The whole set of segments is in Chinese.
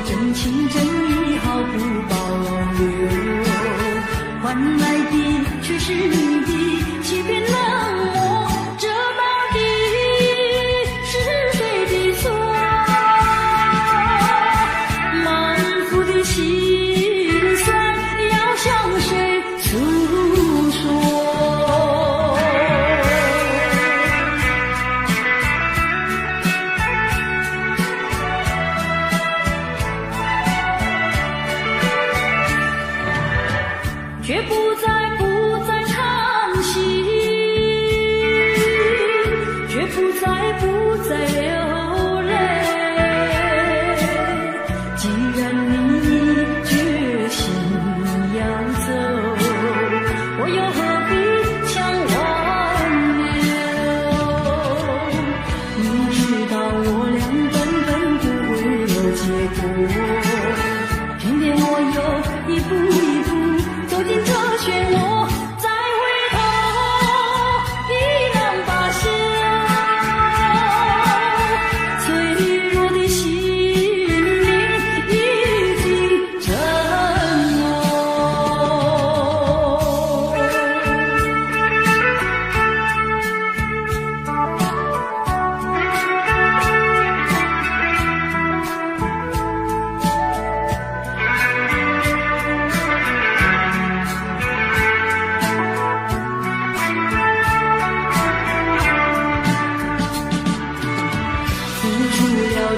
真情真意毫不保留，换来的却是你的欺骗冷漠，这到底是谁的错？满腹的心酸要向谁诉说？却不再叹息，却不再流泪。既然你决心要走，我又何必强挽留？你知道我俩根本不会有结果，偏偏我又一步一步走进这漩涡，再回头已难罢休。脆弱的心灵已经沉默。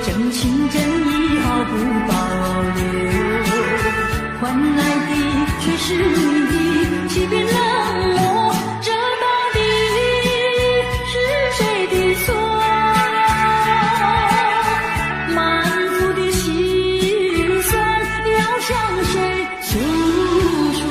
真情真意毫不保留，换来的却是你的欺骗冷漠，这到底是谁的错？满腹的心酸要向谁诉说？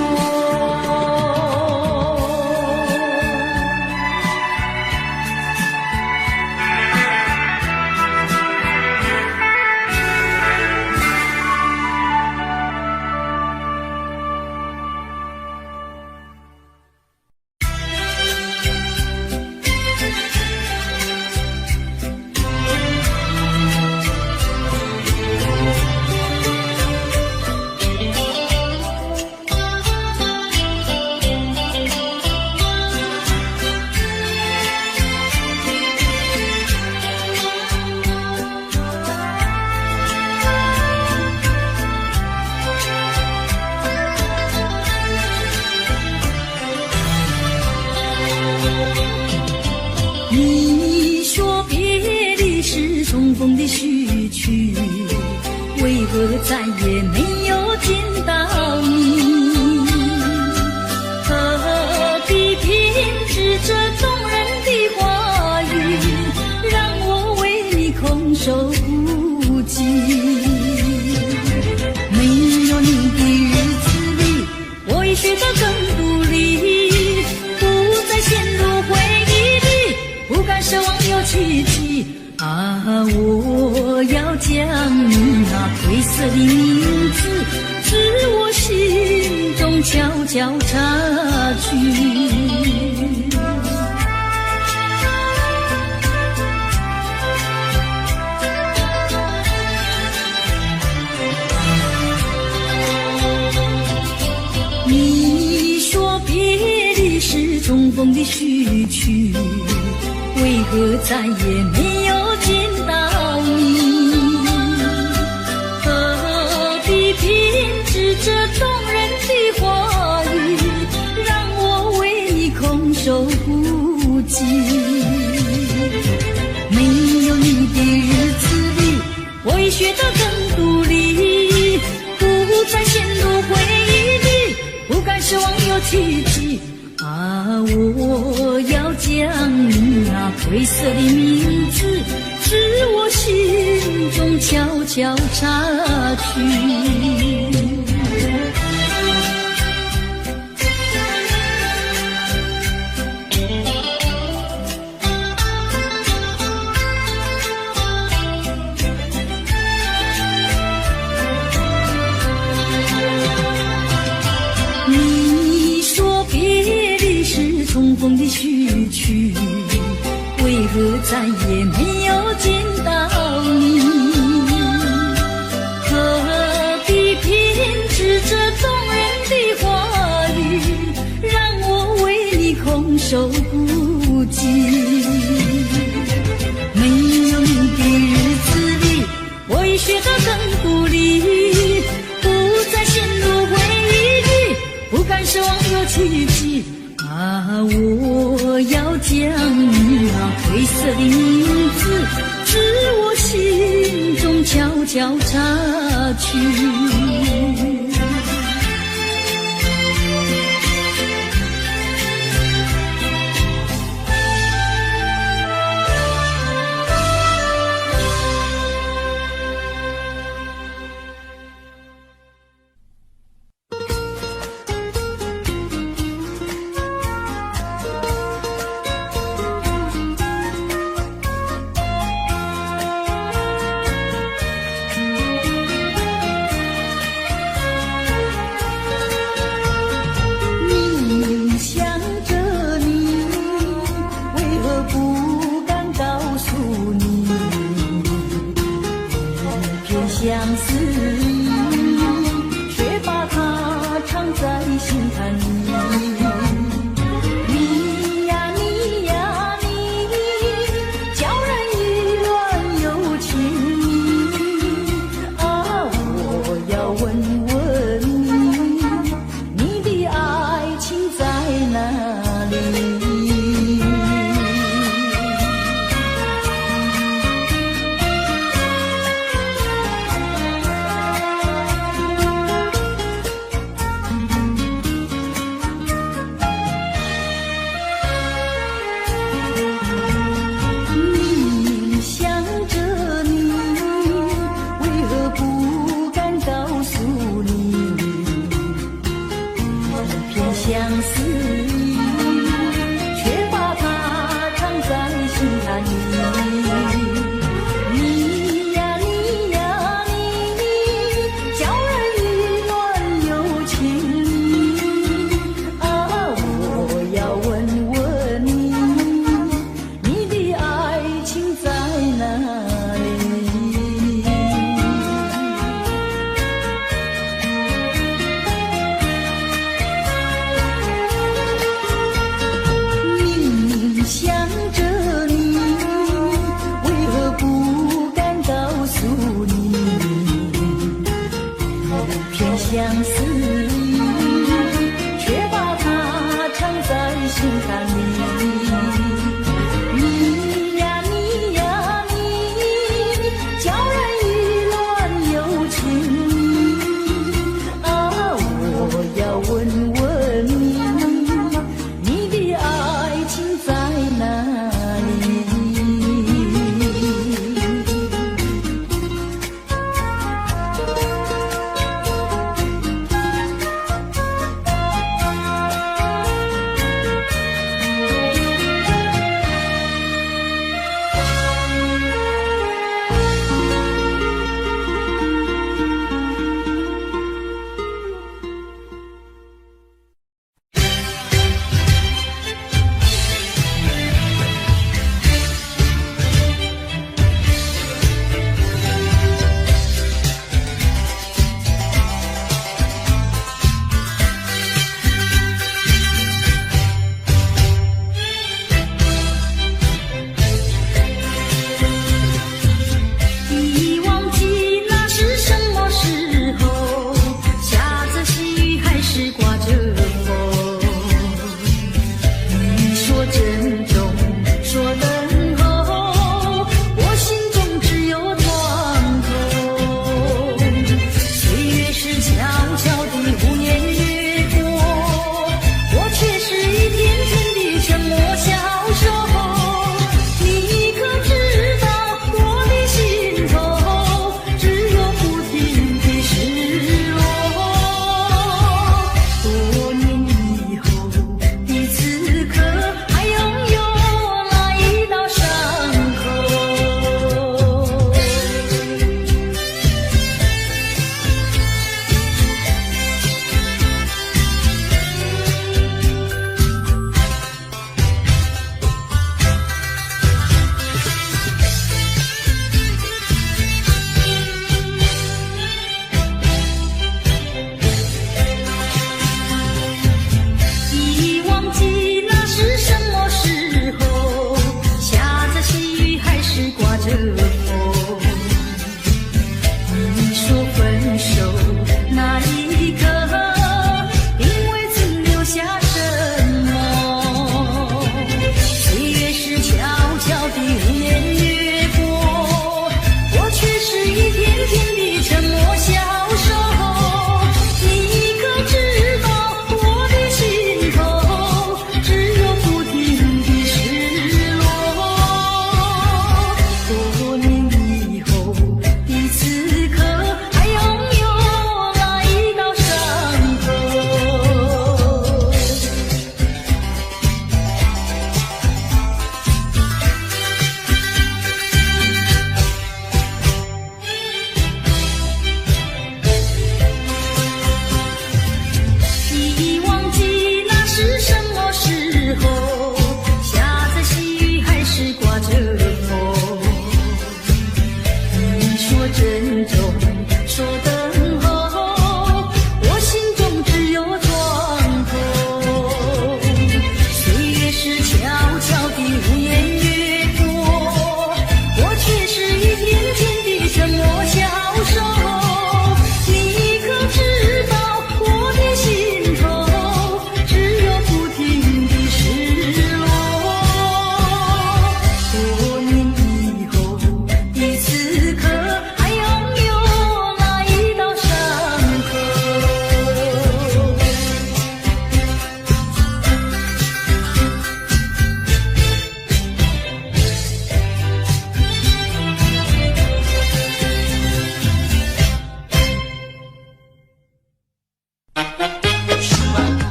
你说别离是重逢的序曲，为何再也没有见到你？何必偏执这动人的话语，让我为你空守孤寂？没有你的日子里，我已学得更独立，不再陷入回忆里，不敢奢望有奇迹啊！我要将你那褪色的名字，自我心中悄悄插去。你说别离是重逢的序曲，为何再也没有见到你？何必偏执这动人的话语，让我为你空守孤寂？没有你的日子里，我已学得更独立，不再陷入回忆里，不敢奢望有奇迹啊！我要将你那褪色的名字，自我心中悄悄插去。你说别离是重逢的序曲，为何再也没有见到你？何我要将那褪色的名字自我心中悄悄擦去。相思意，却把它藏在心坎里。你呀你呀你，叫人意乱又情迷。啊，我要问问你，你的爱情在哪里？相思意，却把它藏在心坎里。你呀你呀你，叫人意乱又情迷。啊，我要问问你，你的爱情在哪里？想着你，为何不敢告诉你？偏相思意，却把它藏在心坎里。你呀你呀你，叫人意乱又情迷。啊，我要问问你，你的爱情在哪里？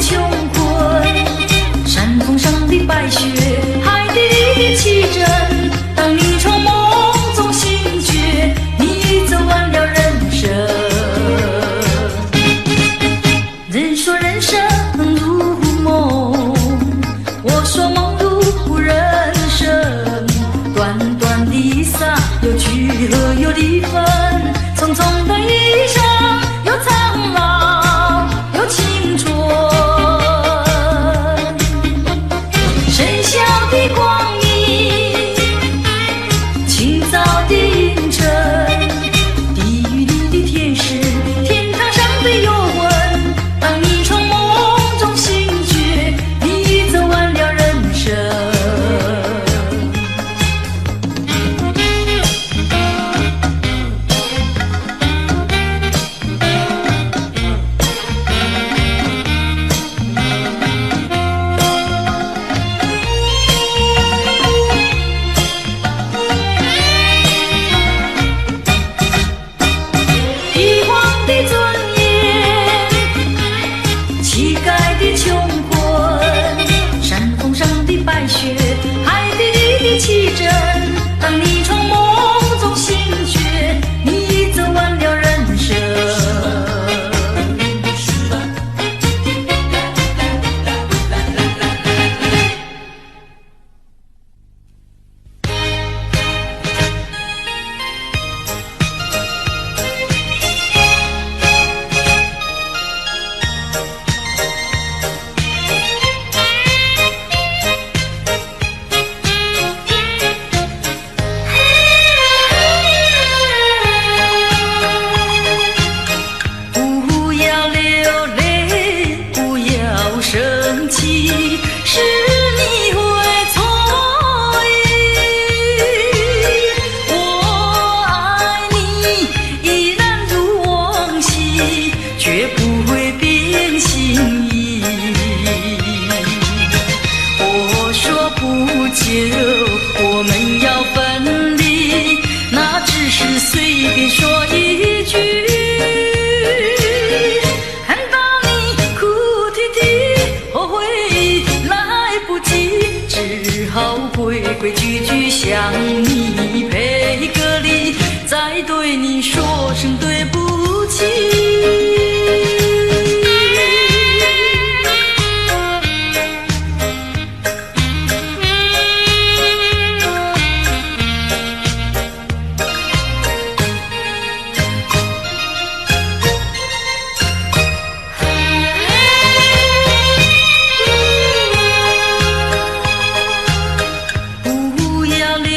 穷困，山峰上的白雪，海底的奇珍。当你从梦中醒觉，你走完了人生。人说人生如梦，我说梦如人生。短短的一刹，有聚合有离分，匆匆的一生，有苍老有青春。深宵的光明，清早的阴沉，地狱里的天使，天堂上的幽魂。当你从梦中醒觉，你走完了人生。帝皇的尊严，乞丐的穷困，山峰上的白雪，海底里的奇珍。当你从梦中醒觉，你走完了人生。不要流泪，不要生气，是你会错意。我爱你依然如往昔，绝不会变心意。我说不久我们要分离，那只是随便说一句。看到你哭啼啼，后悔来不及，只好规规矩矩向你赔个礼，再对你说声对不起。不要流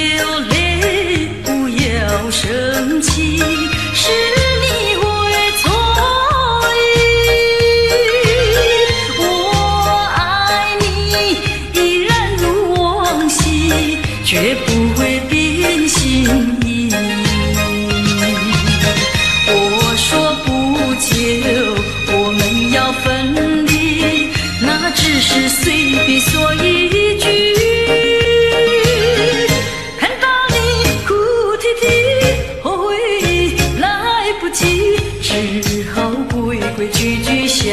泪，不要生气，是你会错意。我爱你依然如往昔，绝不会变心意。我说不久我们要分离，那只是随便说一句。看到你哭啼啼，后悔来不及，只好规规矩矩向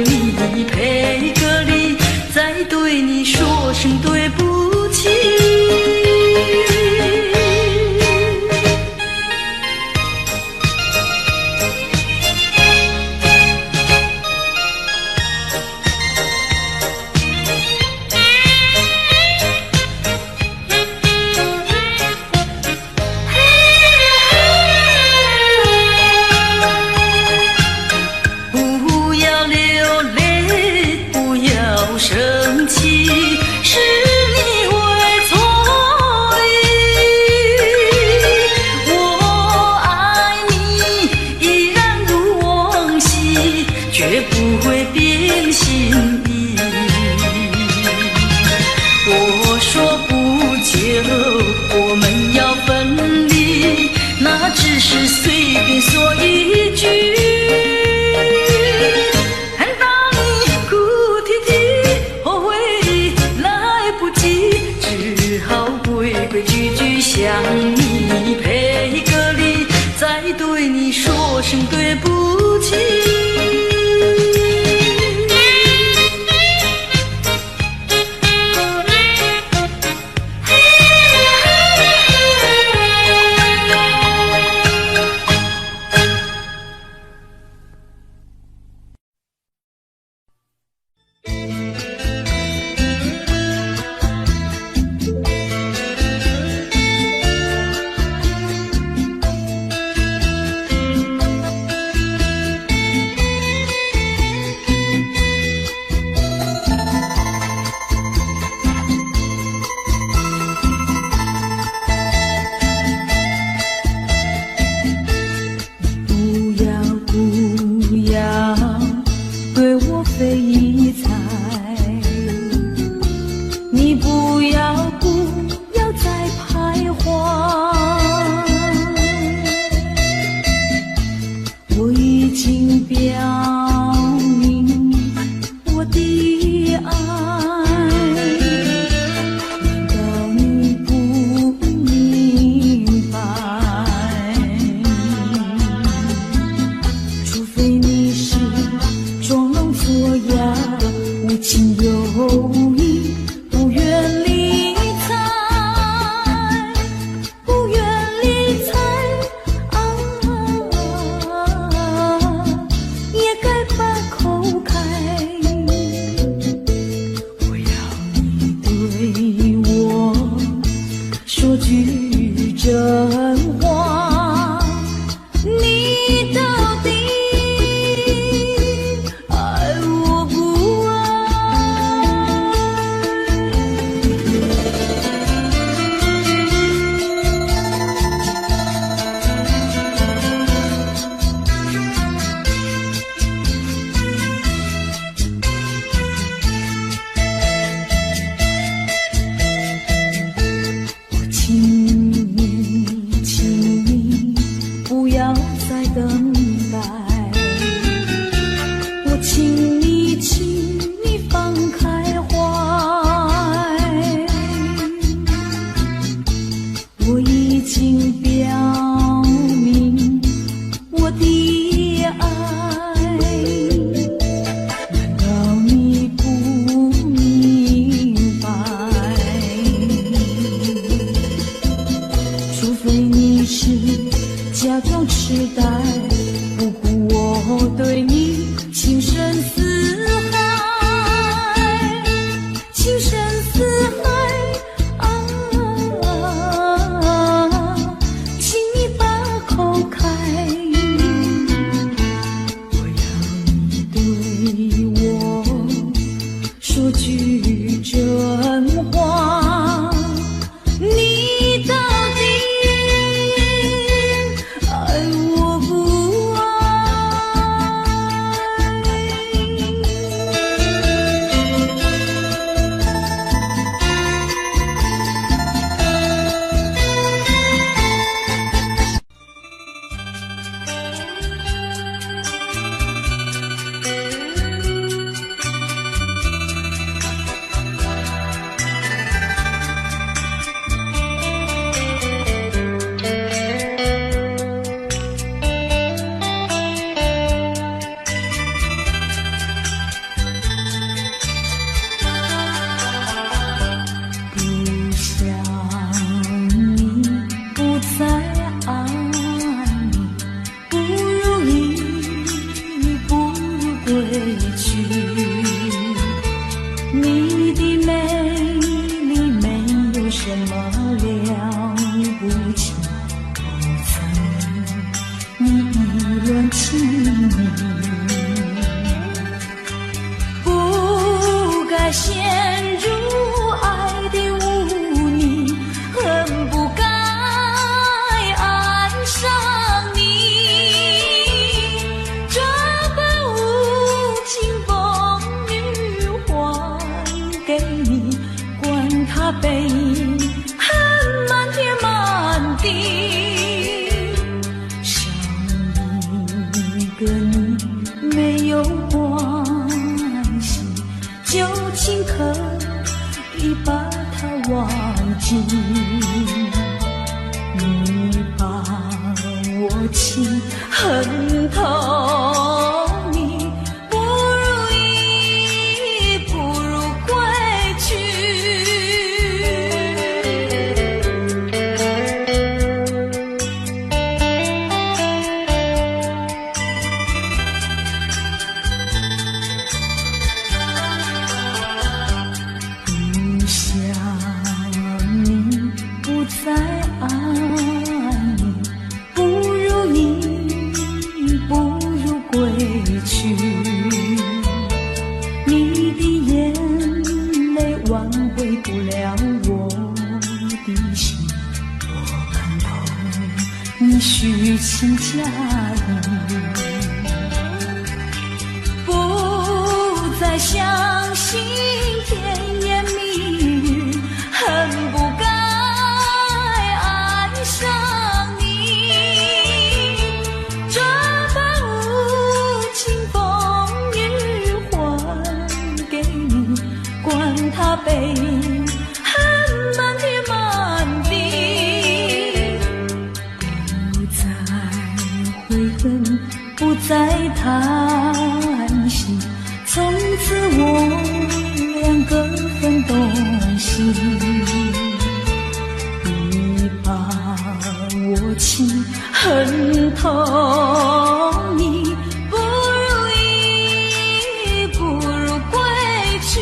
你赔个礼，再对你说声对不起。不要流泪，不要生气，是你经表明我的爱，难道你不明白？除非你是装聋作哑，无情有义，不愿理睬，不愿理睬。也该把口开，我要你对我说句真话，你到底爱我不爱？请你不要再等待，我请你放开怀，我已经表明我的爱，难道你不明白？除非你是假装痴呆，不顾我对你情深似海，情深似海请你把口开，我要你对我说句真话，你到底爱我不爱？你的美丽没有什么了不起，不曾你意乱情迷，不该陷入爱的污泥，恨不该爱上你，这般无情风雨还给你，管他背恨满天满地，少一个你没有关系，就请可以把它忘记。你把我情恨透，你不如意，不如归去。不想你不再爱你，不如你，不如归去。你的眼泪挽回不了我的心，我看透你虚情假意，不再相信甜言蜜语，恨不该爱上你，这般无叹息，从此我两个分东西。你把我情恨透，你不如意，不如归去。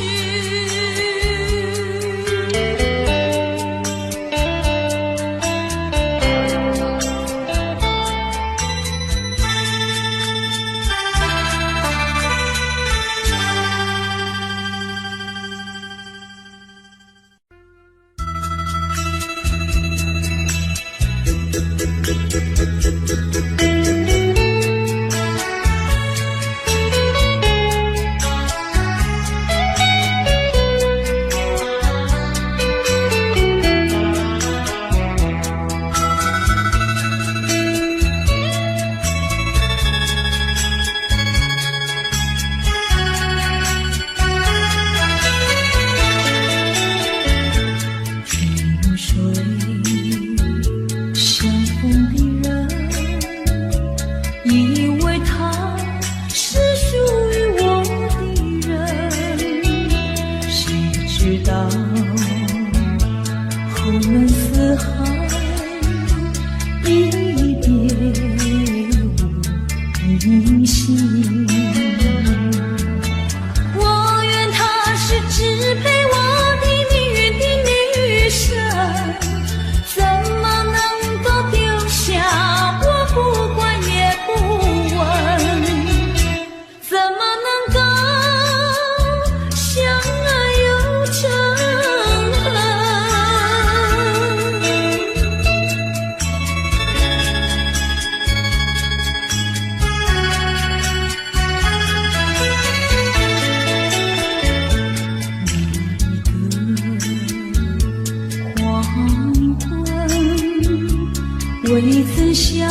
未曾想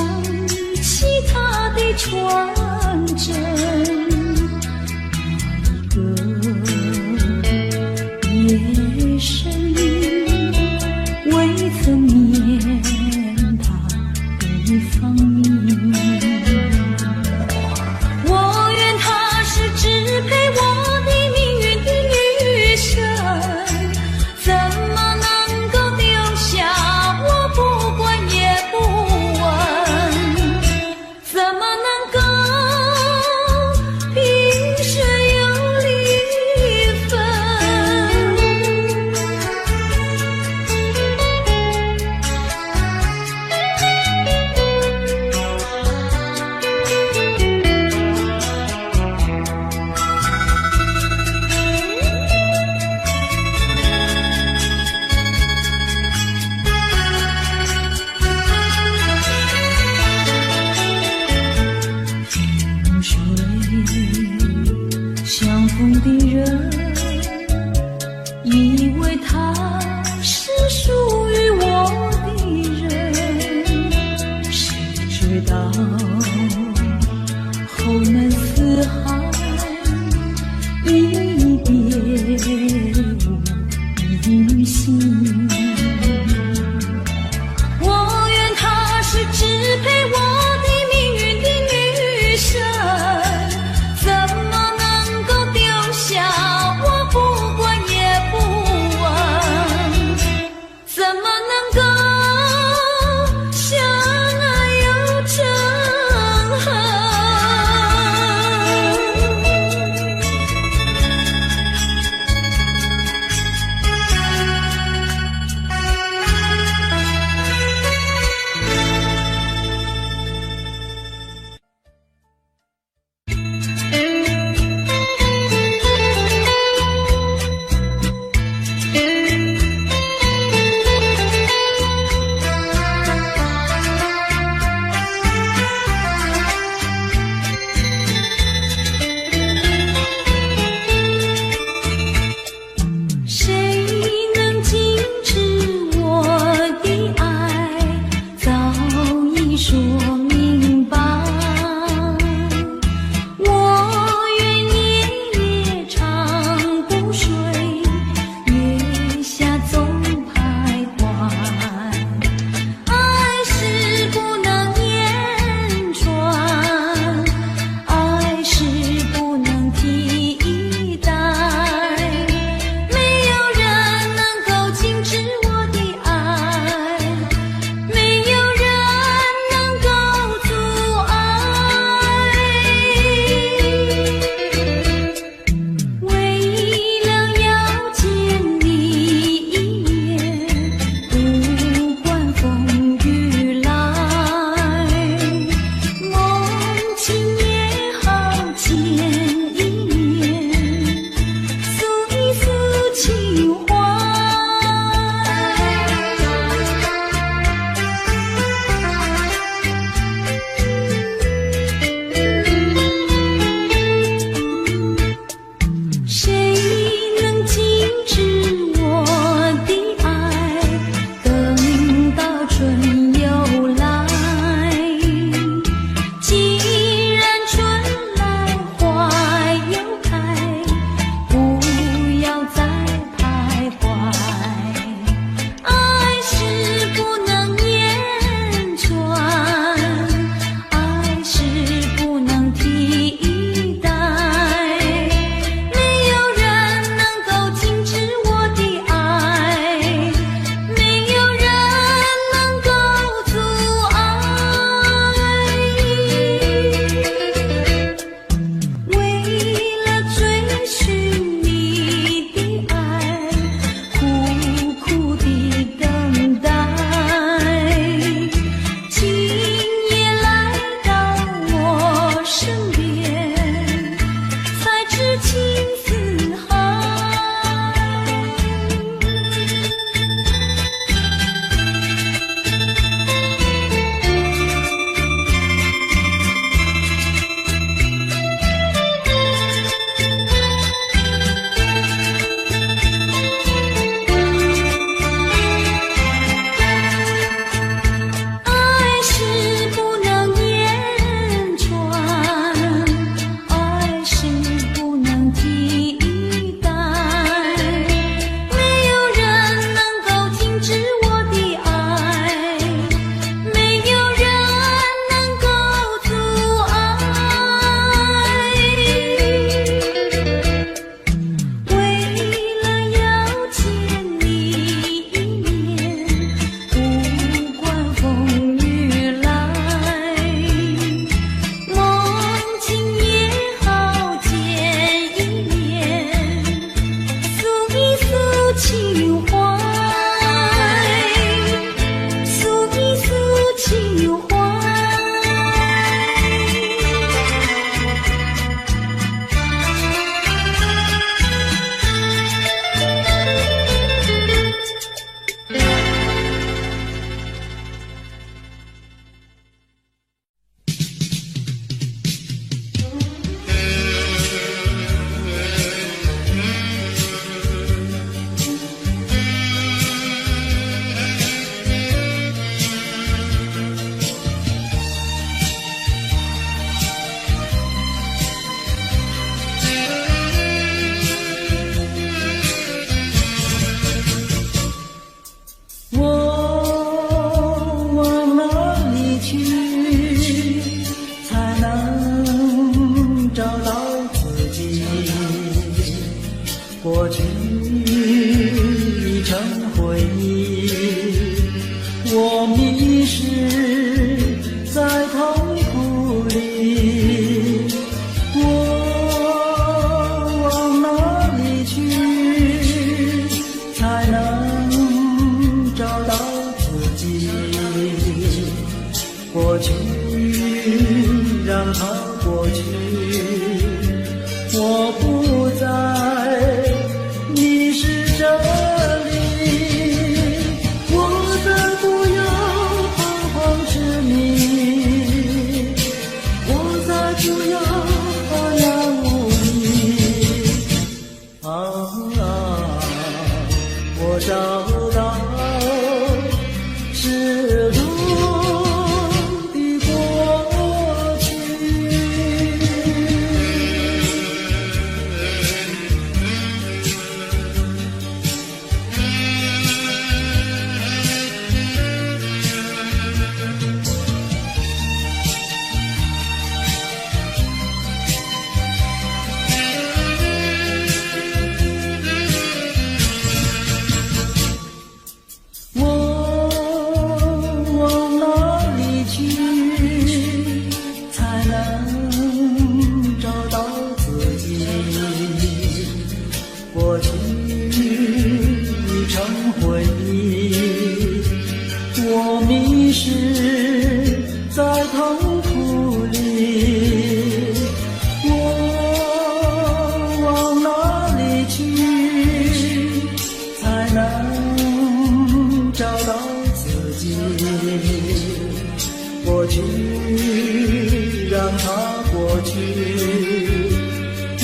起他的传真，那一个夜深，未曾念他的芳名。我愿他是支配我的命运的女神，怎么能够丢下我不管也不问？怎么能够萍水有离分？相逢的人，以为他是属于我的人，谁知道后门四海，一别无音信。我愿他是支配我的命运的女神，怎么能够丢下我不管也不问？怎么能够相爱又成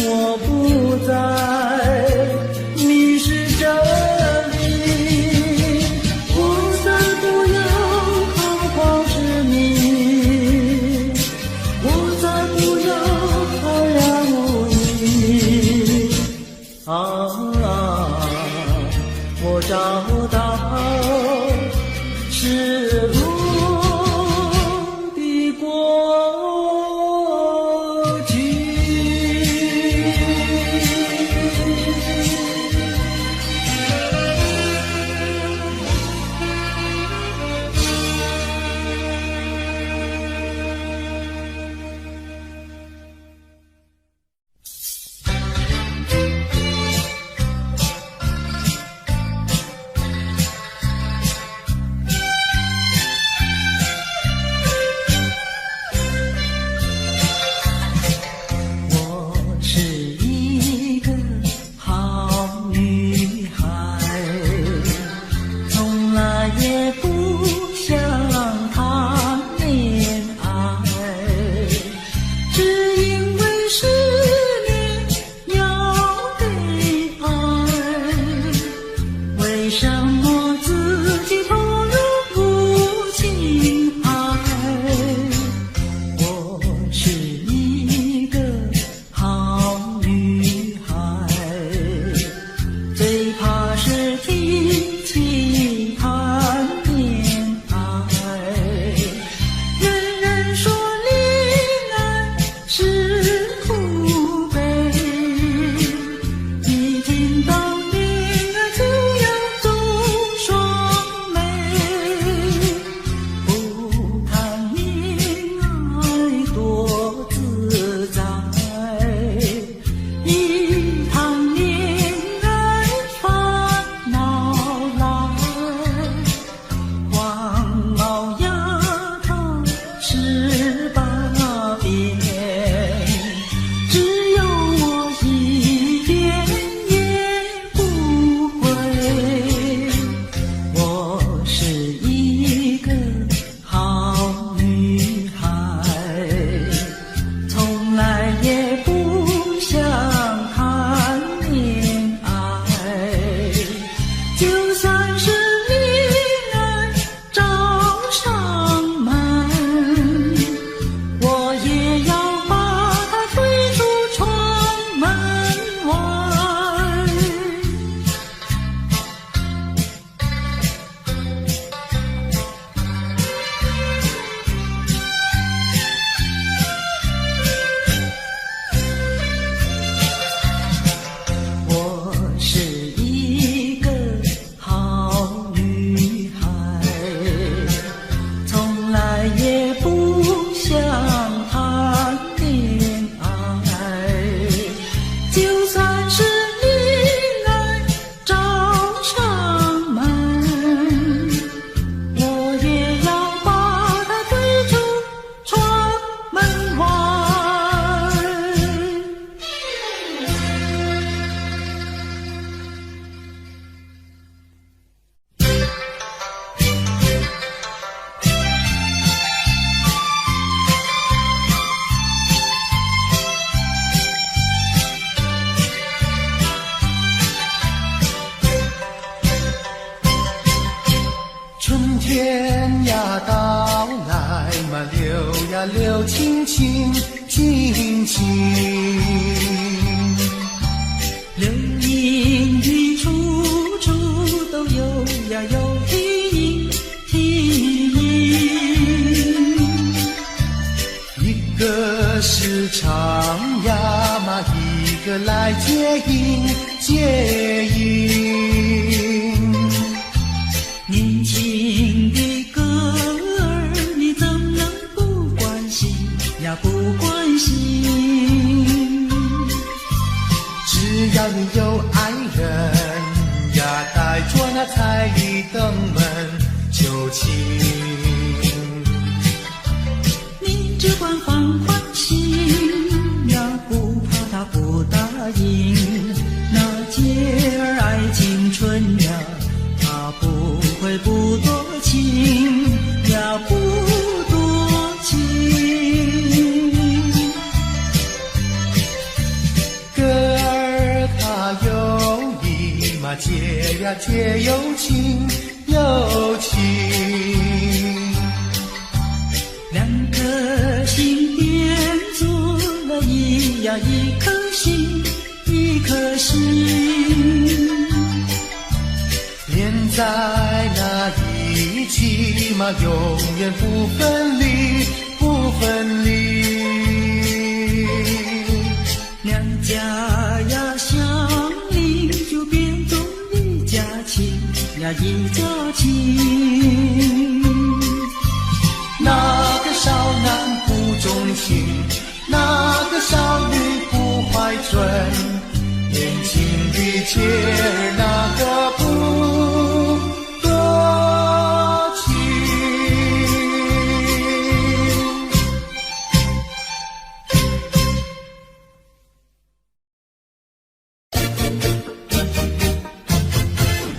我不再迷失这里，我再不要彷徨痴迷，我再不要浩然无依。我找到失落的过去。天呀到来嘛，流呀流，亲亲亲亲。流言语处处都有呀有听听。一个是唱呀嘛，一个来接应接应。年轻的歌儿，你怎能不关心呀？不关心。只要你有爱人呀，带着那彩礼登门就亲。你只管放宽心呀，不怕他不答应。那姐儿爱青春呀，他不会不多情呀，不多情。嘛结呀结有情有情。两颗心变做了一颗心，一颗心连在那一起嘛，永远不分离，不分离。两家呀相邻，就变作一家亲呀一家亲。那个少男不钟情，那个少女不怀春，年轻的姐儿那个不多情。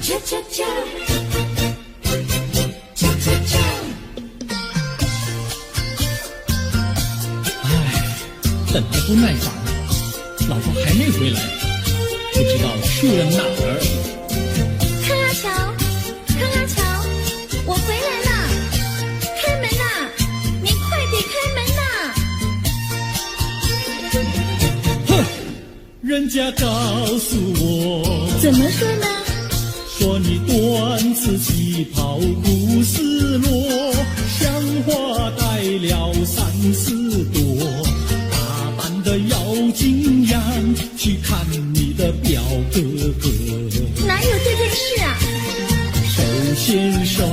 恰恰恰，恰恰恰。等得不耐烦了，老婆还没回来，不知道去了哪儿。康阿乔，康阿乔，我回来了，开门呐！你快点开门呐！哼，人家告诉我，怎么说呢？说你短此旗袍不丝落，像花带了3、4朵。的要紧样去看你的表哥哥，哪有这件事啊？手牵手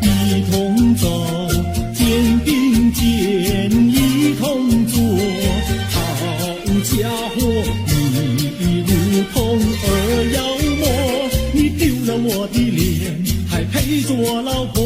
一同走，肩并肩一同坐。好家伙，你如同儿妖魔，你丢了我的脸，还配做老婆？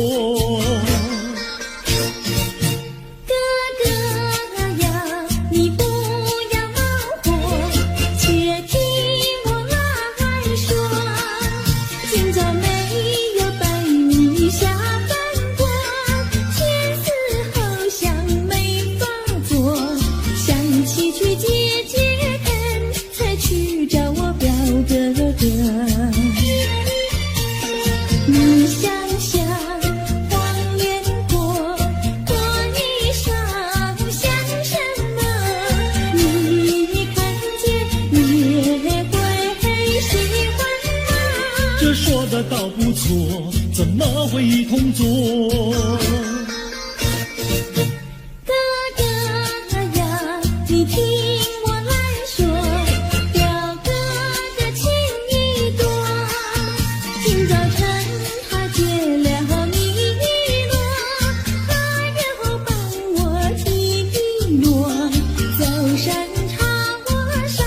你想想，黄连果，果衣裳像什么？你看见也会喜欢吗？这说的倒不错，怎么会一同做？哥哥呀，你听我来说，表哥的情意多。今早晨他接了你一诺，他又帮我提一诺，走山茶我上，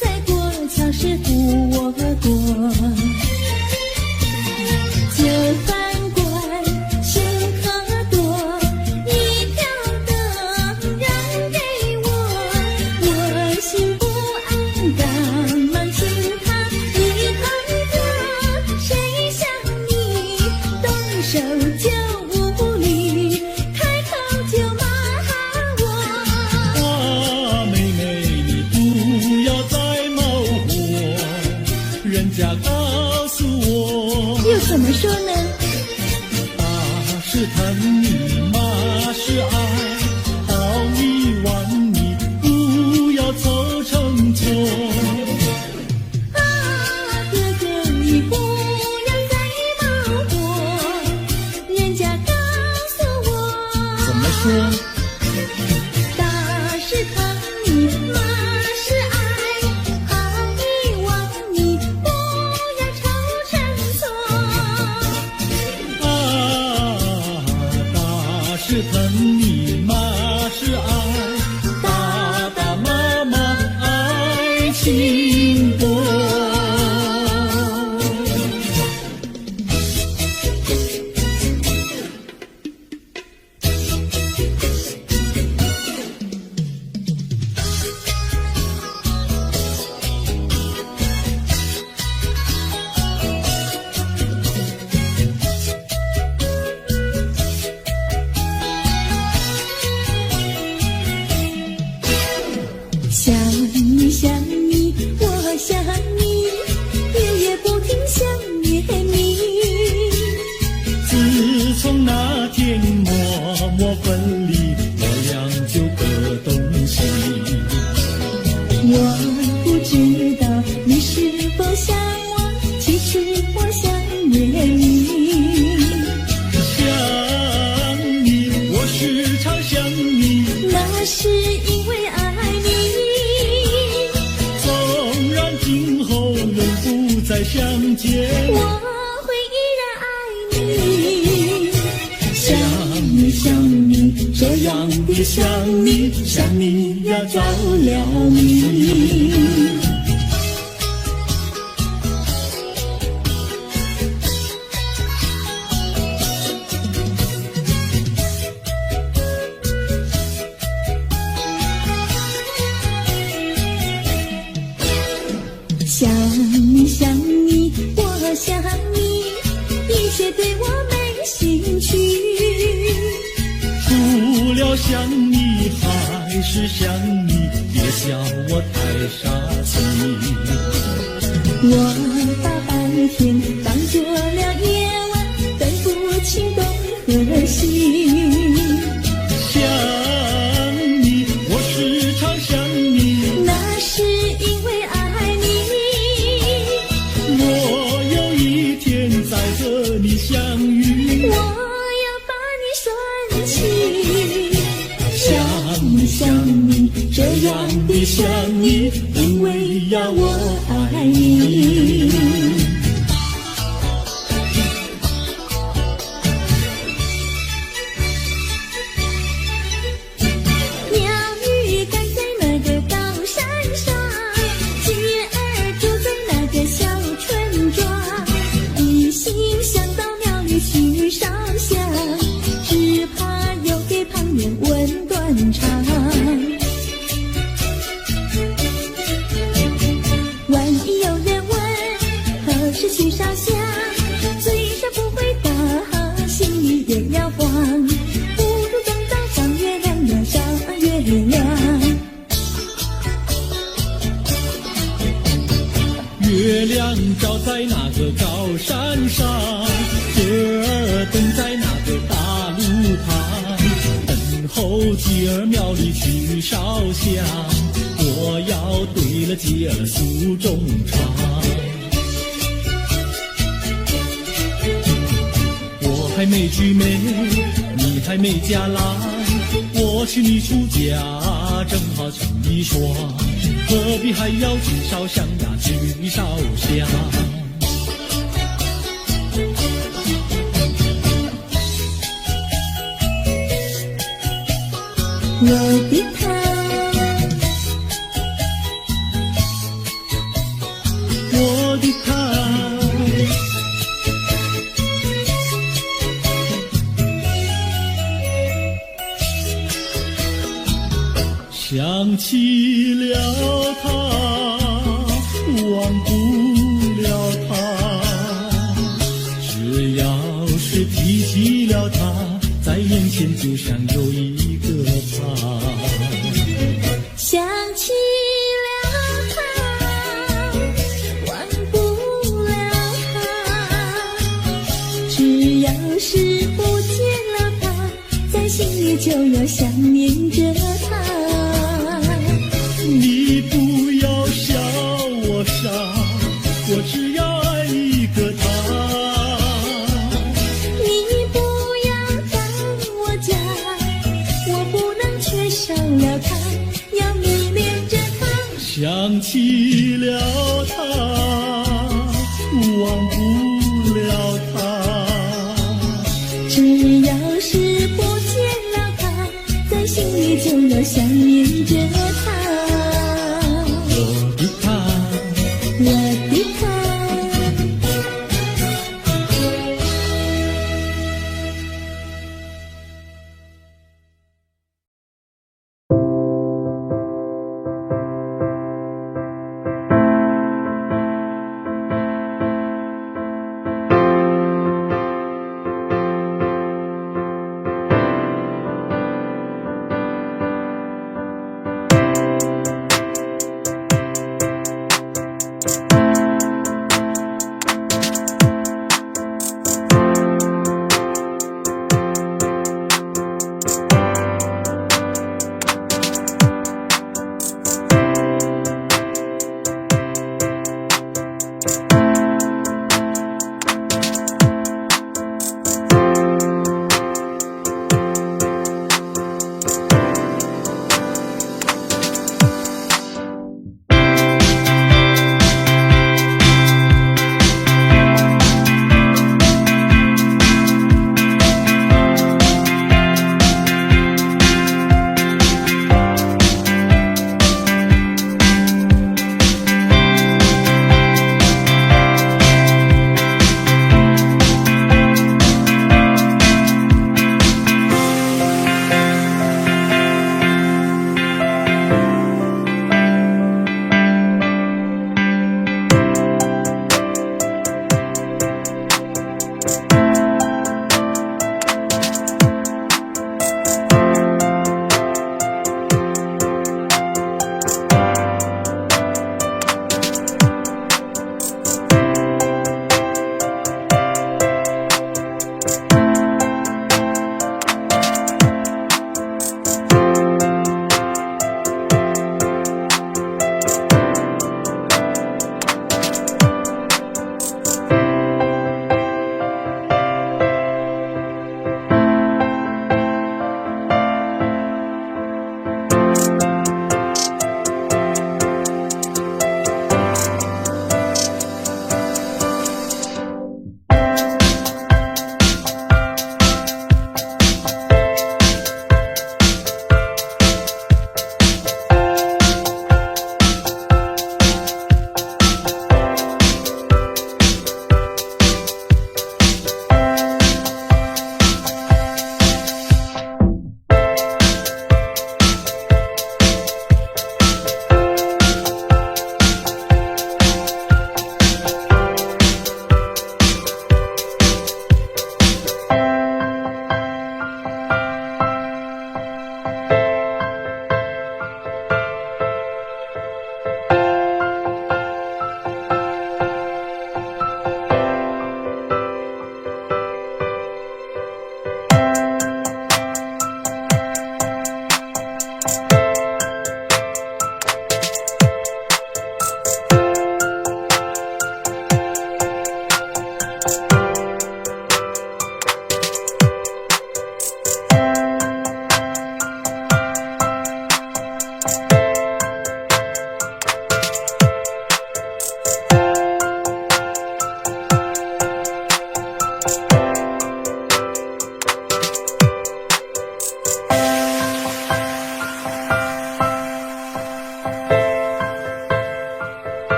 再过桥是扶我过。就饭馆请客多，一条灯让给我，我心不安，赶忙请他一同坐。谁想你动手就无理，开口就骂我。啊，妹妹，你不要再冒火，人家告诉我，又怎么说呢？大是疼你，妈是爱，好一碗你不要凑成错。啊，哥哥你不要再冒火，人家告诉我。怎么说？大是疼你，妈是爱，好一碗你不要凑成错。啊，大是疼你，妈是爱，爸爸妈妈爱情多。想你想你，我想你，夜夜不分离，我俩就各东西。我不知道你是否想我，其实我想念你。想你，我时常想你，那是因为爱你。纵然今后永不再相见，我会依然爱你。想你想你，这样的想你，想你呀着了迷。想你想你，我想你，一切对我没兴趣。除了想你还是想你，别笑我太傻气。我把白天当作了夜晚，分不清东和西。想你，我时常想你，那是因为爱你。我有一天再和你相遇，我要把你拴起。想你想你，这样的想你，因为呀我爱你。鸟语赶在那个高山上，鸡儿住在那个小村庄。一心想到庙里去烧香，只怕又给旁人问断肠。万一有人问何时去烧香，嘴上不回答，心里也要慌。不如等到上月亮呀上月亮。月亮照在那个高山上，姐儿等在那个大路旁，等候姐儿庙里去烧香，我要对了姐儿诉衷肠。我还没娶妹，你还没嫁来，我娶你出嫁，正好请你说，何必还要去烧香呀，去烧香。我的他，我的他，想起了他，忘不了他，只要是提起了他，在眼前就像有一个他。想起了他，忘不了他。只要是不见了他，在心里就要想念着他。你不要笑我傻，我只要爱一个他。你不要当我假，我不能缺少了他，要迷恋着他。想起了他，忘不了他。只要是不见了他，在心里就要想念着他。我的他，我的他。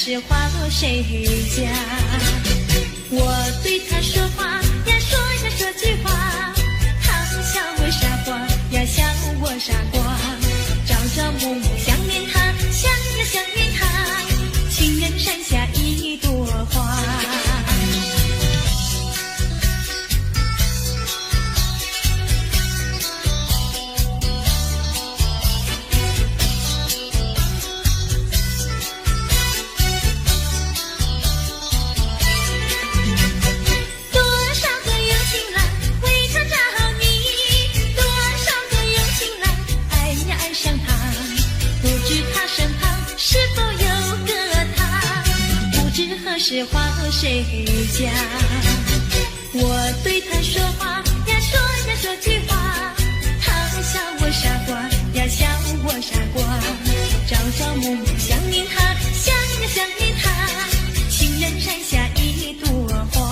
是花落谁家？我对他说话呀，说句话，他笑我傻瓜呀，笑我傻瓜。朝朝暮暮想念他，想呀想念他，情人山下一朵花。是花落谁家？我对他说话呀，说句话，他笑我傻瓜呀，笑我傻瓜。朝朝暮暮想念他，想呀想念他，情人山下一朵花。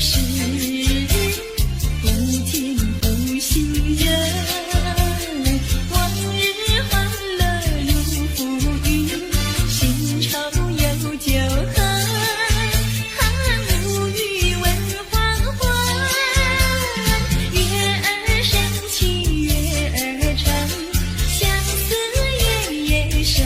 是不见不信人，往日欢乐如浮云，新愁又旧恨，无语问黄昏。月儿升起月儿沉，相思夜夜深。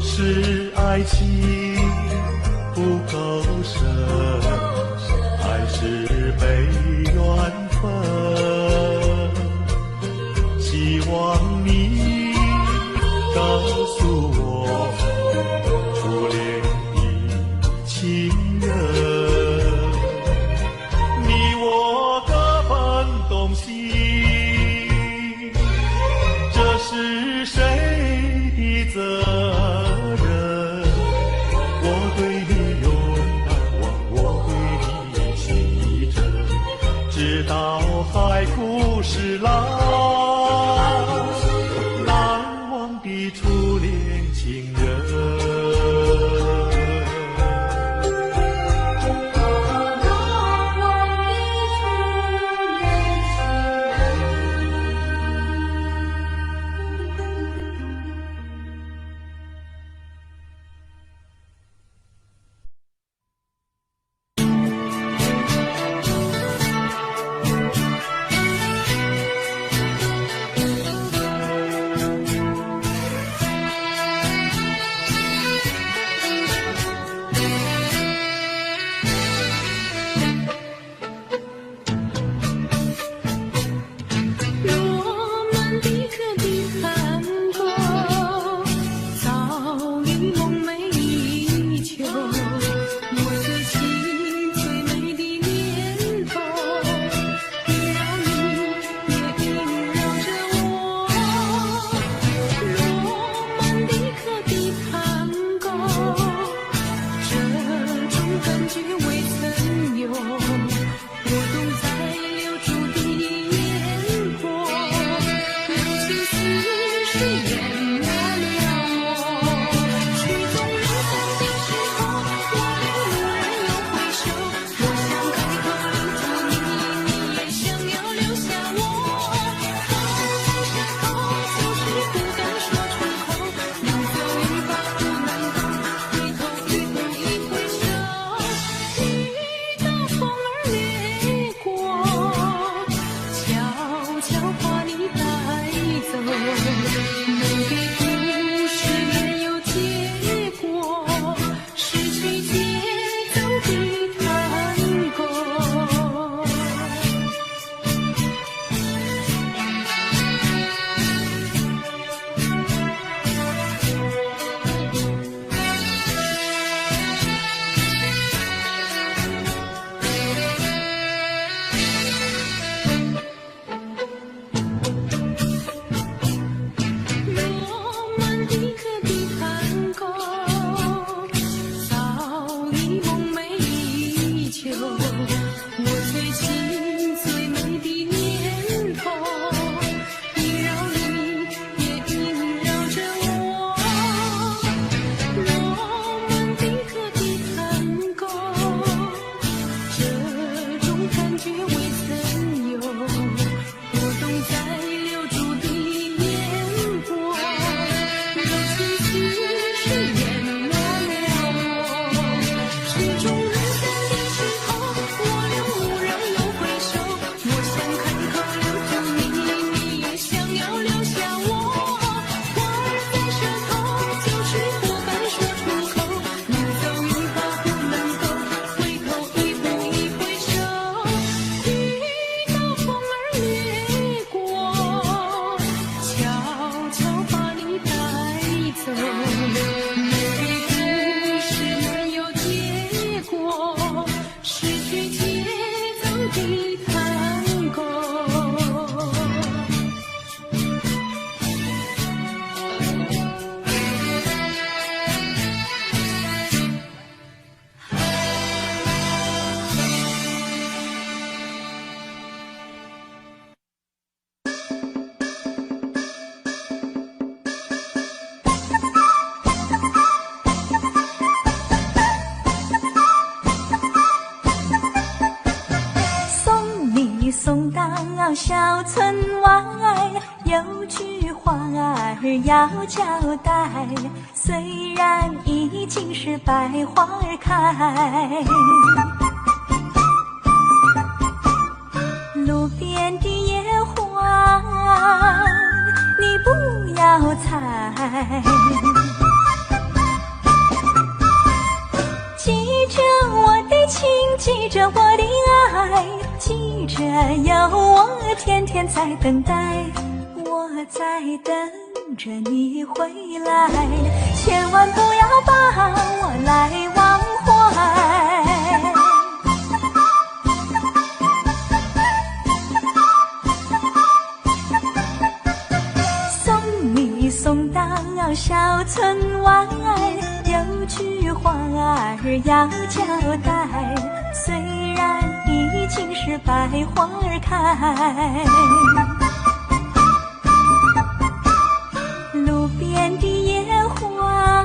是爱情不够深，还是没缘分？希望你告诉我，初恋的情人，你我各分东西，这是谁的责任？我对你永难忘，我对你情意真，直到海枯石烂，难忘的初恋情人。悄把你带走。每个故事也有结果，失去节奏的探戈。罗曼蒂克的探戈，早已梦寐以求。我最亲最美的念头，萦绕你，也萦绕着我。罗曼蒂克的探戈，这种感觉未曾有，波动在留住的眼波，柔情似水淹没了我。水中人散的时候，我俩蓦然又回首。我想开口留住你，你也想要留下我。话儿在舌头，就是不敢说出口。路走一把不能够，回头一步一回首。遇到风儿掠过，悄悄把你带走。每个故事没有结果，失去节奏的探戈。送你送到小村外，有句话儿要交代。虽然已经是百花儿开，路边的野花你不要采。记着我的情，记着我的爱，记着有我天天在等待。我在等着你回来，千万不要把我来忘怀。送你送到小村外，有句话儿要交代。虽然已经是百花儿开，路边的野花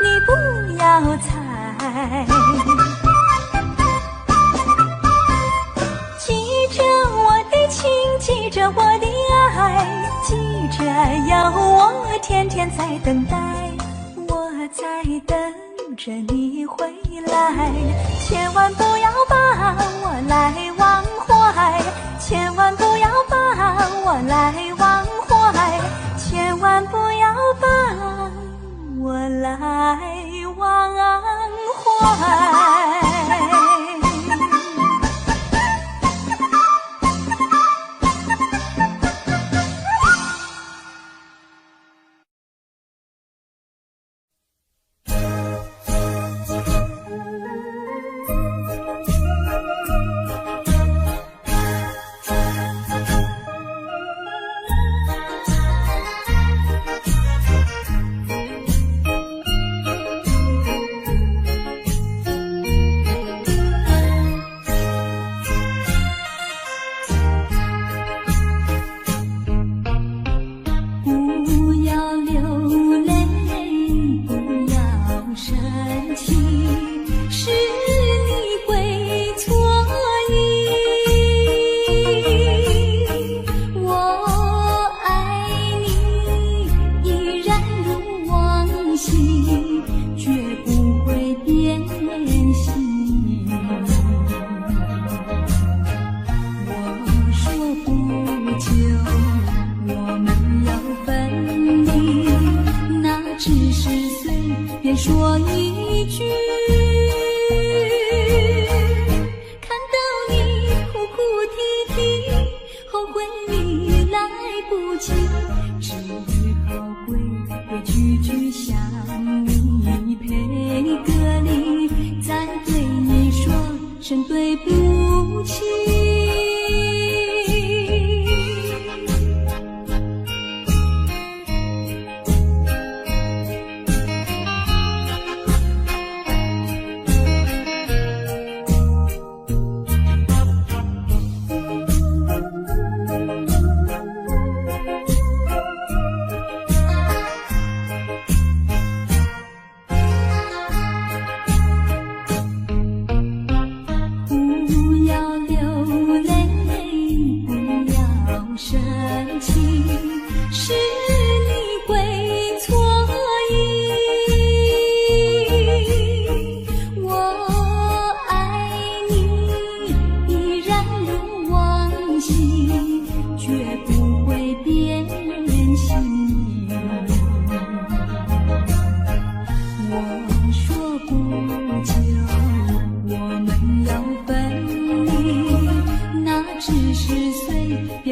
你不要采。记着我的情，记着我的爱，记着有我天天在等待。我在等着你回来，千万不要把我来忘怀，千万不要把我来忘怀，千万不要把我来忘怀。悔你来不及，只好规规矩矩向你赔个礼，再对你说声对不起。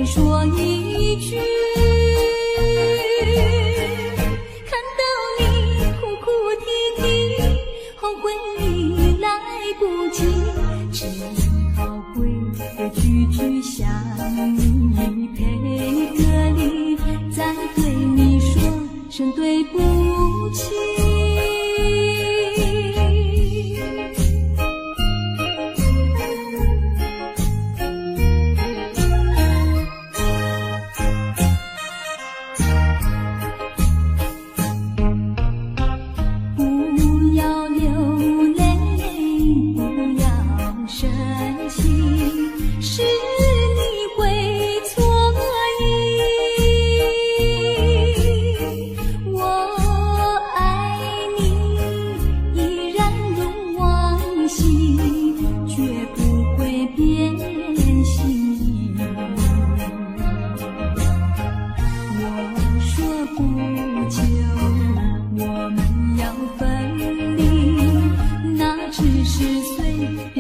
说一句，看到你哭哭啼啼，后悔你来不及，只好规规矩矩向你赔个礼，再对你说声对不起。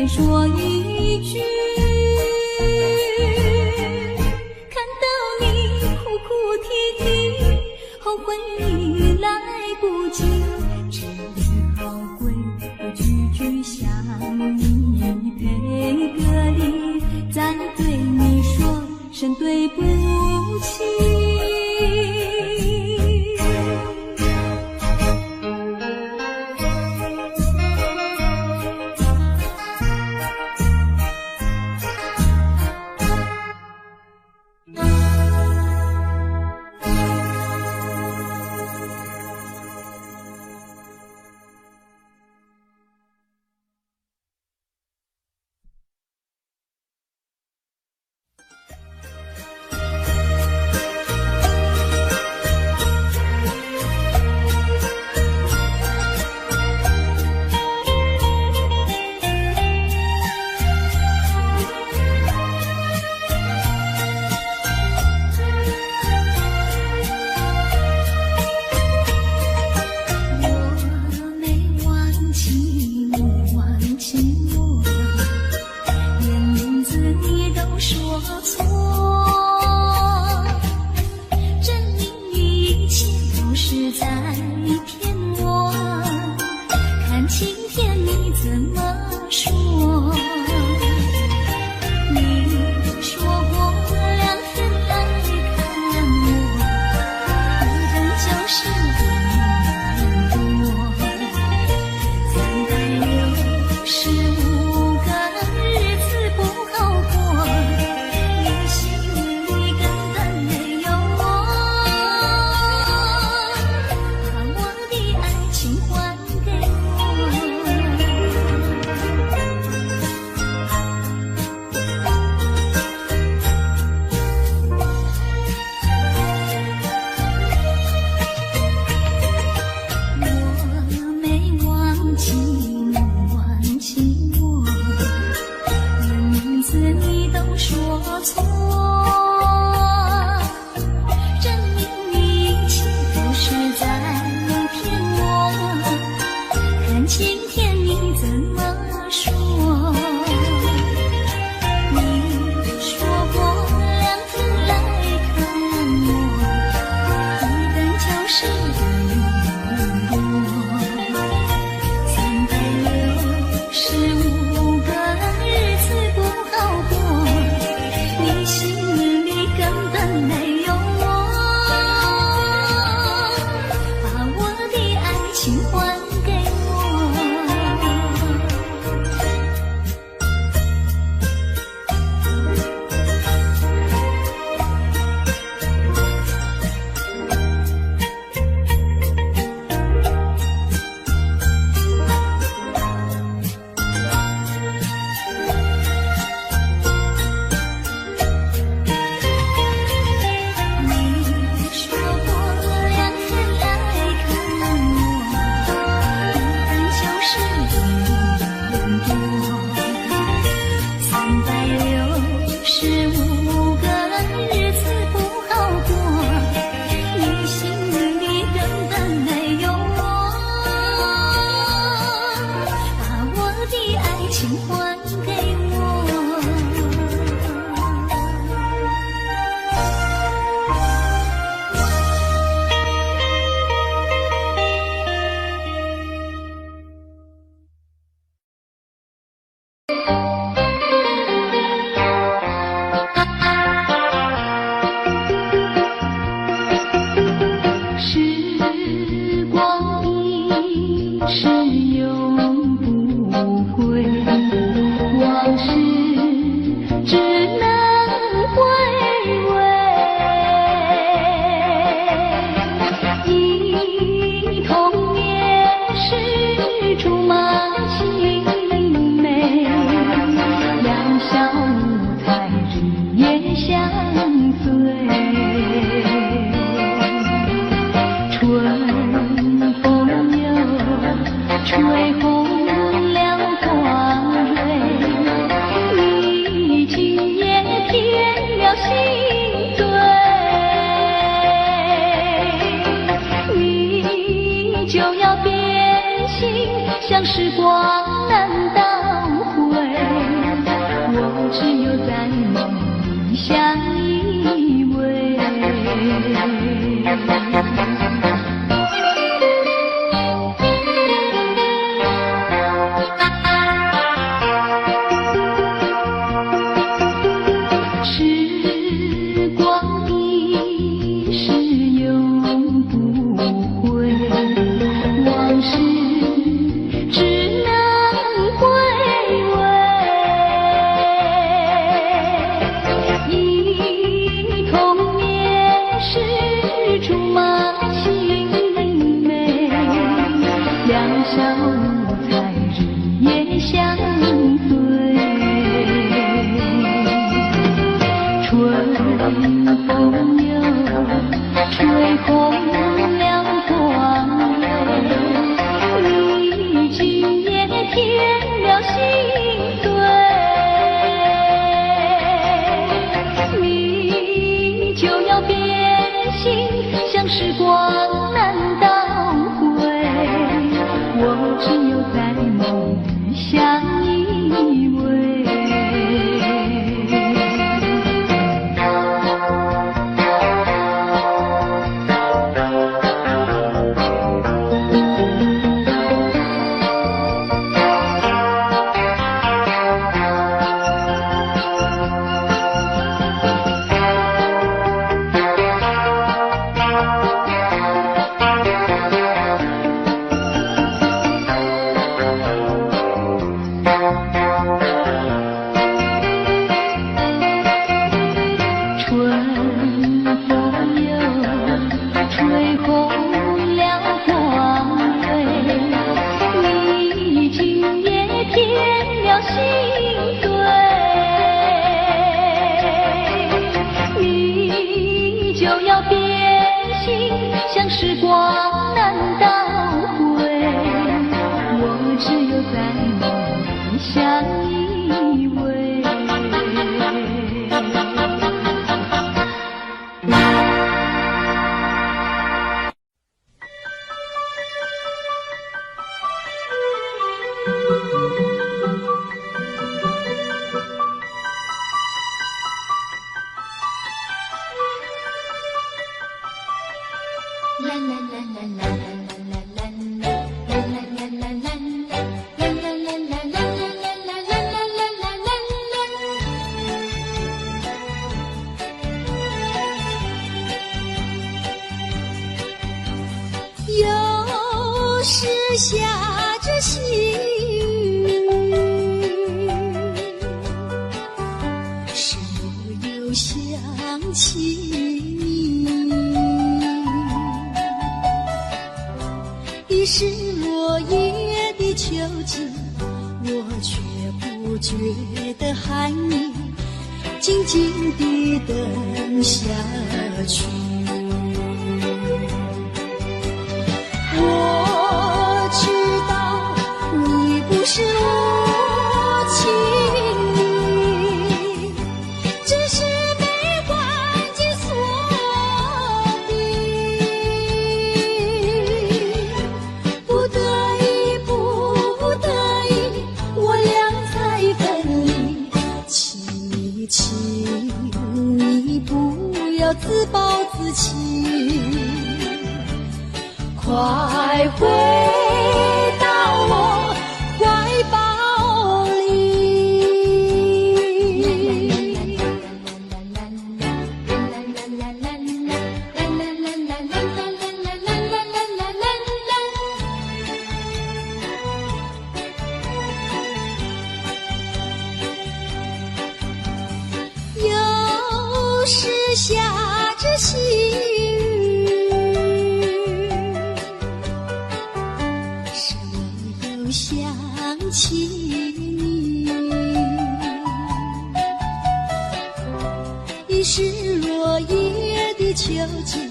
说一句，看到你哭哭啼啼，后悔你来不及，只好规规矩矩向你赔个礼，再对你说声对不起。没有我，把我的爱情还给我。你说过两天来看我，一看就是1年多，365个日子不好过，你心里根本没有我，把我的爱情还给我。时光一逝永不回，往事只能回味。忆童年时竹马青梅，两小无猜日夜相随。春风又吹红了花蕊，你今夜添了心醉，你就要变心，像时光难倒回，我只有在梦里相依偎。时光一逝永不回，往事只能回味。忆童年时竹马青梅，两小无猜日夜相随。春风又吹红了花蕊，你今夜添了心醉，你就要变心，像时光难倒回，我只有在梦里相依偎。时光难倒回，我只有在梦里相依偎。有时下着细雨，是我又想起你。已是落叶的秋季，我却不觉得寒意，静静地等下去。我知道你不是无情意，只是被环境所逼，不得已，不得已，我俩才分离。请你不要自暴自弃，快回到我怀抱里。有时下着细雨，是我又想起你。已是落叶的秋季，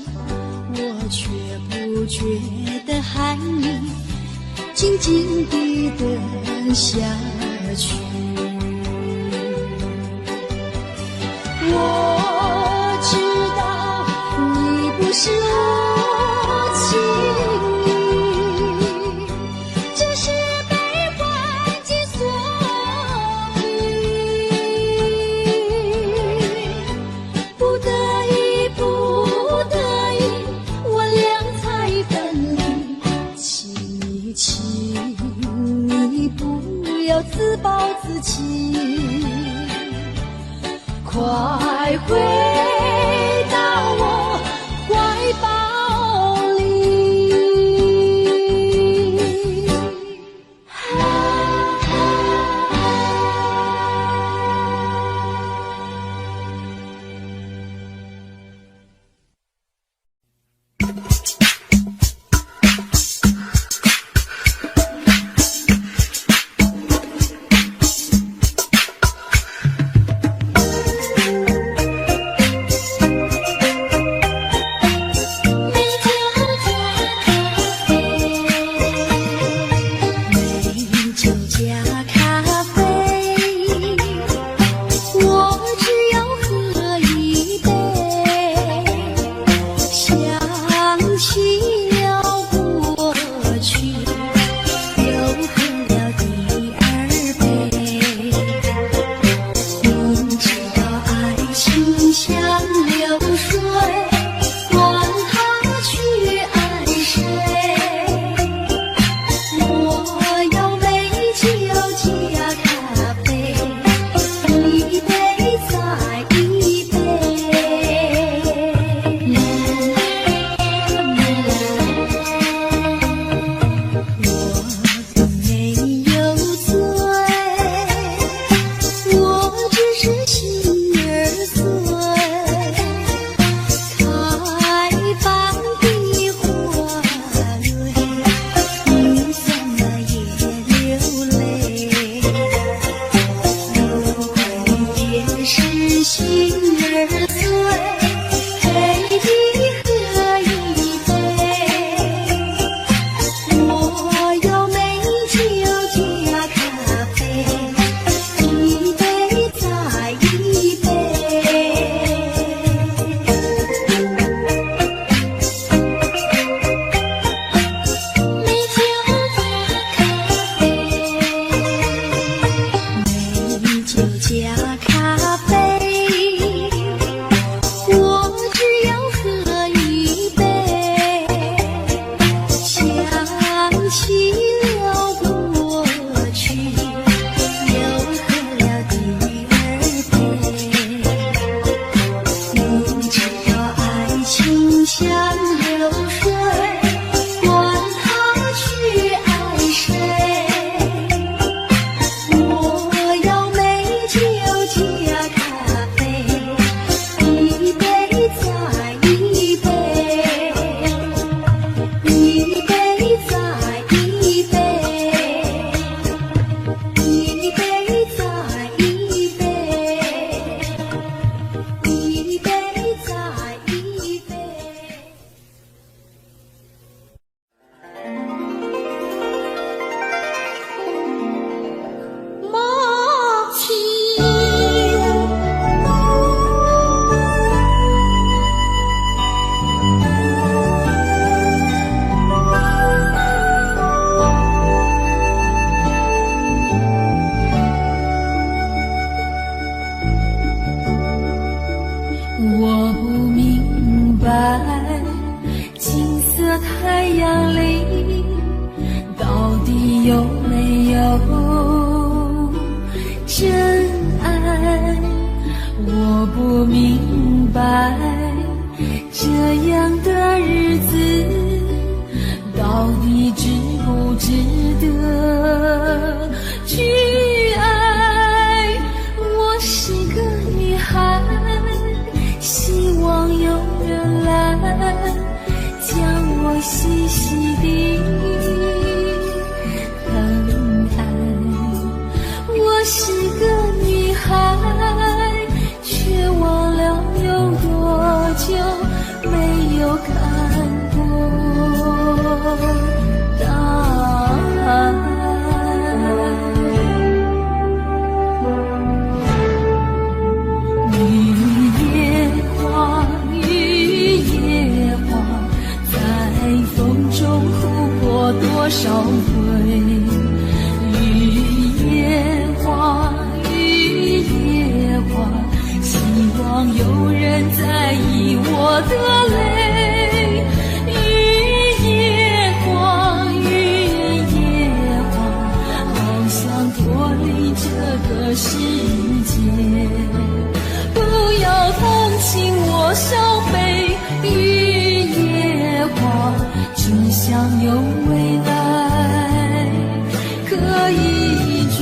我却不觉得寒意，静静地等下去。我知道你不是无情意，只是被环境所逼，不得已，不得已，我俩才分离。请你不要自暴自弃，快回白，这样的日子到底值不值得去爱？我是个女孩，希望有人来将我细细地疼爱。我是个女孩，却忘了有多久没有看过大海。雨夜花，雨夜花，在风中哭过多少回？雨夜花，雨夜花，希望有人在意我的泪。雨夜花，雨夜花，好想脱离这个世界。不要同情我伤悲，雨夜花，只想有未来可以追。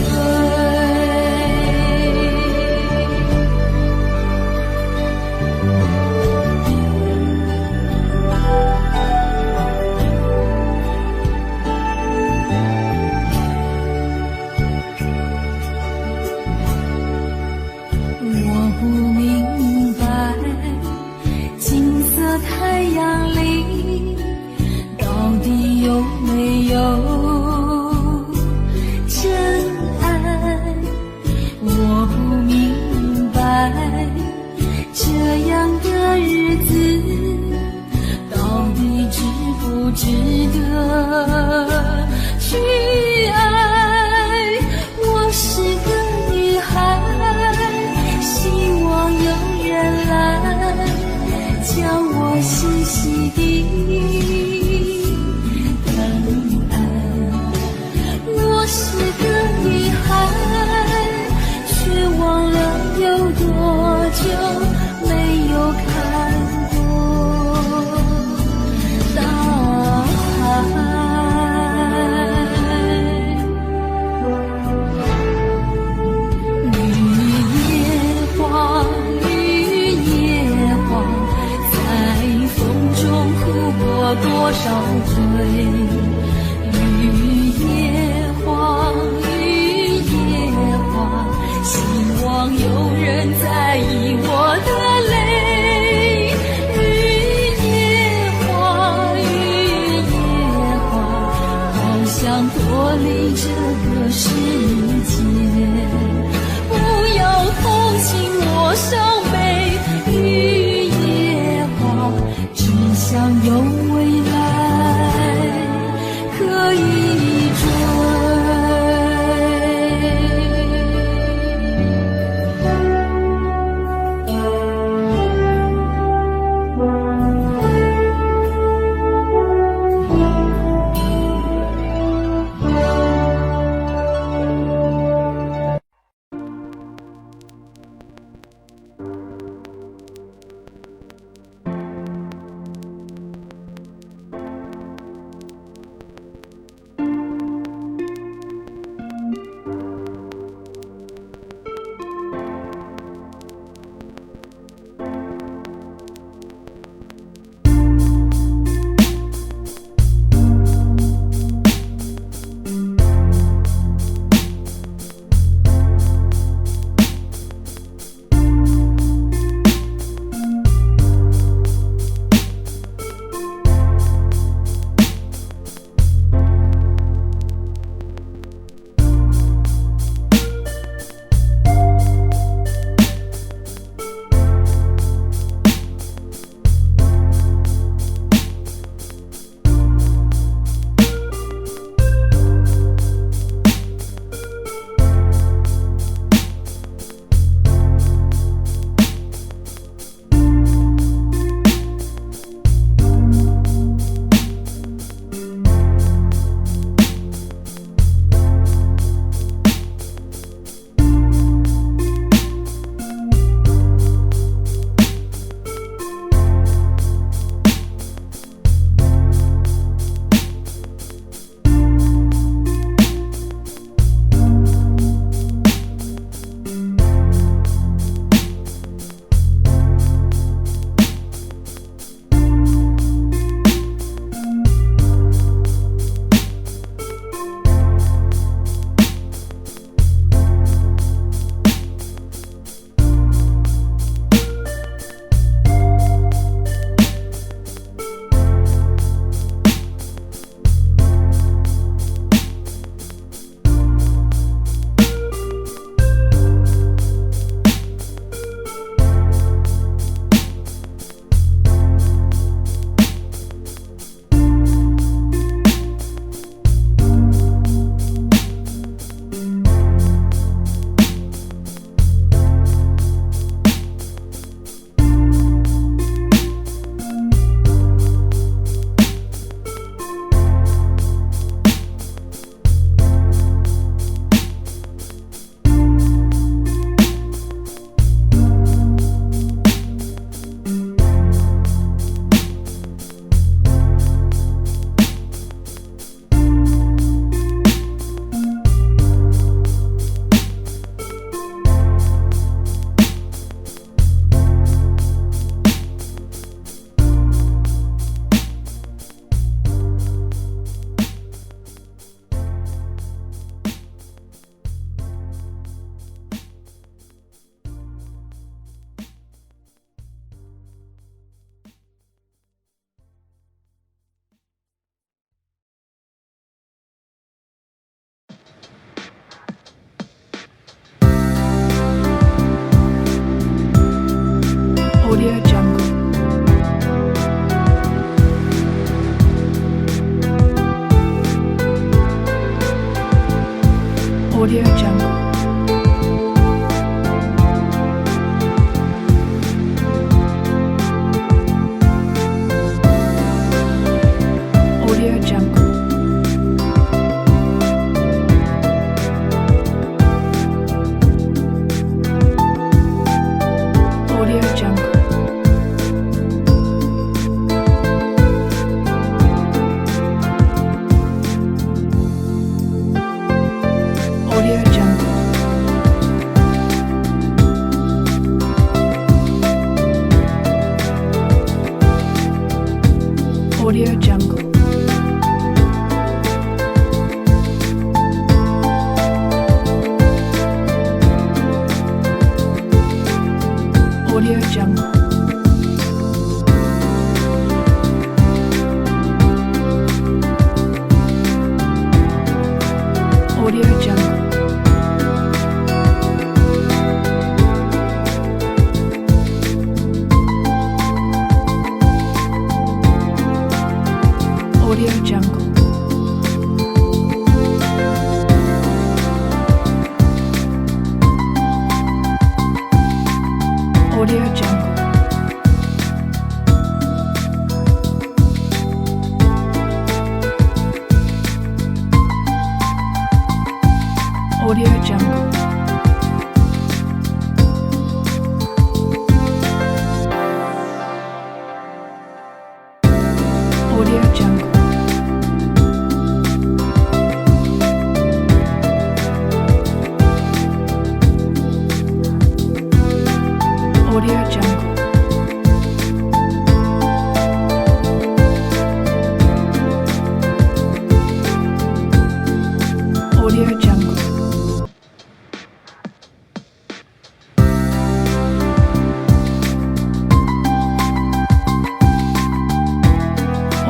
我不明白，金色太阳里到底有没有真爱？我不明白，这样的日子到底值不值得去爱？我是个女孩，希望有人来将我细细地疼爱。我是个女孩，却忘了有多久没有看过大海。雨夜花，在风中哭过 Audio Jungle. Audio Jungle. Audio Jungle. Audio Jungle. Audio Jungle. Audio Jungle. Audio Jungle. Audio Jungle. Audio Jungle. Audio Jungle. Audio Jungle. Audio Jungle. Audio Jungle.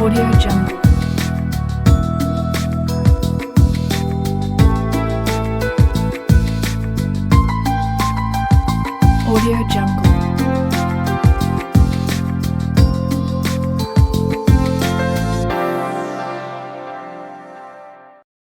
Audio Jungle. Audio Jungle.